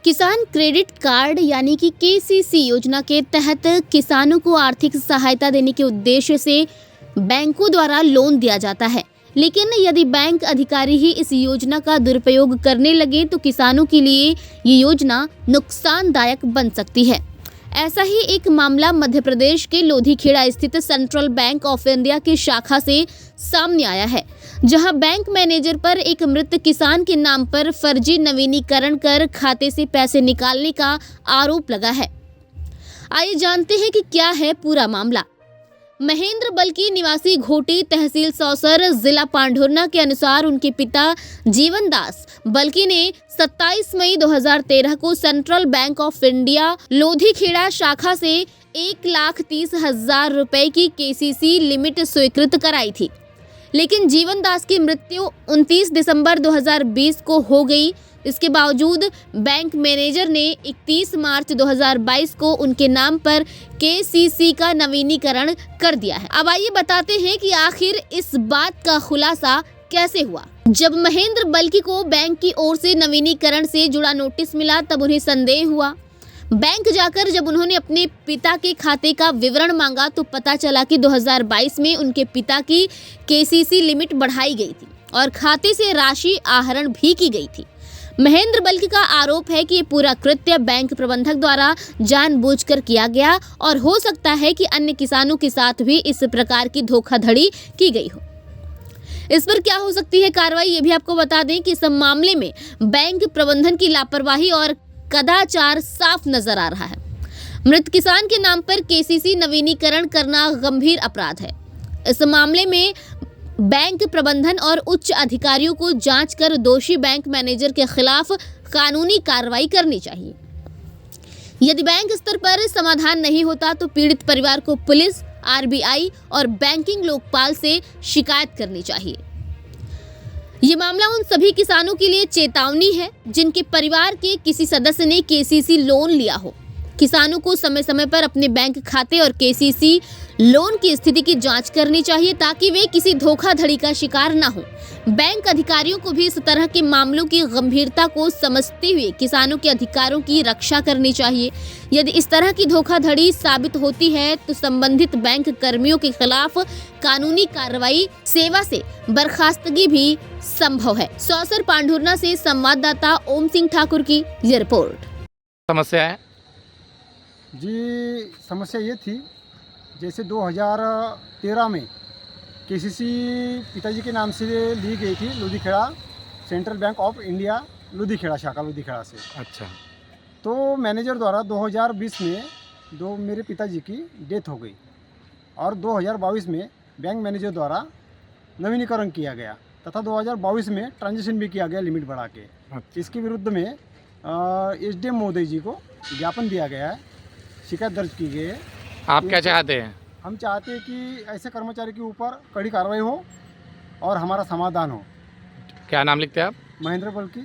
किसान credit card यानी कि केसीसी योजना के तहत किसानों को आर्थिक सहायता देने के उद्देश्य से बैंकों द्वारा लोन दिया जाता है। लेकिन यदि बैंक अधिकारी ही इस योजना का दुरुपयोग करने लगे तो किसानों के लिए ये योजना नुकसानदायक बन सकती है। ऐसा ही एक मामला मध्य प्रदेश के लोधीखेड़ा स्थित सेंट्रल बैंक ऑफ इंडिया की शाखा से सामने आया है, जहां बैंक मैनेजर पर एक मृत किसान के नाम पर फर्जी नवीनीकरण कर खाते से पैसे निकालने का आरोप लगा है। आइए जानते हैं कि क्या है पूरा मामला। महेंद्र बल्की निवासी घोटी तहसील सौसर जिला पांढुर्ना के अनुसार उनके पिता जीवन दास बल्की ने 27 मई 2013 को central bank of India Lodhikheda शाखा से 1,30,000 रुपए की केसीसी लिमिट स्वीकृत कराई थी। लेकिन जीवन दास की मृत्यु 29 दिसंबर 2020 को हो गई। इसके बावजूद बैंक मैनेजर ने 31 मार्च 2022 को उनके नाम पर केसीसी का नवीनीकरण कर दिया है। अब आइए बताते हैं कि आखिर इस बात का खुलासा कैसे हुआ। जब महेंद्र बल्की को बैंक की ओर से नवीनीकरण से जुड़ा नोटिस मिला तब उन्हें संदेह हुआ। बैंक जाकर जब उन्होंने अपने पिता के खाते का विवरण मांगा तो पता चला कि 2022 में उनके पिता की केसीसी लिमिट बढ़ाई गई थी और खाते से राशि आहरण भी की गई थी। महेंद्र बल्की का आरोप है कि ये पूरा कृत्य बैंक प्रबंधक द्वारा जानबूझकर किया गया और हो सकता है कि अन्य किसानों के साथ भी इस प्रकार की धोखाधड़ी की गई हो। इस पर क्या हो सकती है कार्रवाई, ये भी आपको बता दें कि इस मामले में बैंक प्रबंधन की लापरवाही और कदाचार साफ नजर आ रहा है। मृत किसान के नाम पर केसीसी नवीनीकरण करना गंभीर अपराध है। इस मामले में बैंक प्रबंधन और उच्च अधिकारियों को जांच कर दोषी बैंक मैनेजर के खिलाफ कानूनी कार्रवाई करनी चाहिए। यदि बैंक स्तर पर समाधान नहीं होता तो पीड़ित परिवार को पुलिस, आरबीआई और बैंकिंग लोकपाल से शिकायत करनी चाहिए। ये मामला उन सभी किसानों के लिए चेतावनी है जिनके परिवार के किसी सदस्य ने केसीसी लोन लिया हो। किसानों को समय समय पर अपने बैंक खाते और केसीसी लोन की स्थिति की जांच करनी चाहिए ताकि वे किसी धोखाधड़ी का शिकार न हो। बैंक अधिकारियों को भी इस तरह के मामलों की गंभीरता को समझते हुए किसानों के अधिकारों की रक्षा करनी चाहिए। यदि इस तरह की धोखाधड़ी साबित होती है तो संबंधित बैंक कर्मियों के खिलाफ कानूनी कार्रवाई, सेवा से बर्खास्तगी भी संभव है। सौसर पांढुर्ना से संवाददाता ओम सिंह ठाकुर की ये रिपोर्ट। समस्या है जी, समस्या ये थी जैसे 2013 में केसीसी पिताजी के नाम से ली गई थी Lodhikheda central bank of India Lodhikheda शाखा लोधीखेड़ा से। अच्छा। तो मैनेजर द्वारा 2020 में मेरे पिताजी की डेथ हो गई और 2022 में बैंक मैनेजर द्वारा नवीनीकरण किया गया तथा 2022 में ट्रांजेक्शन भी किया गया लिमिट बढ़ा के। अच्छा। इसके विरुद्ध में एसडीएम महोदय जी को ज्ञापन दिया गया है, शिकायत दर्ज की गई है। आप क्या चाहते हैं? हम चाहते हैं कि ऐसे कर्मचारी के ऊपर कड़ी कार्रवाई हो और हमारा समाधान हो। क्या नाम लिखते हैं आप? महेंद्र बल्की।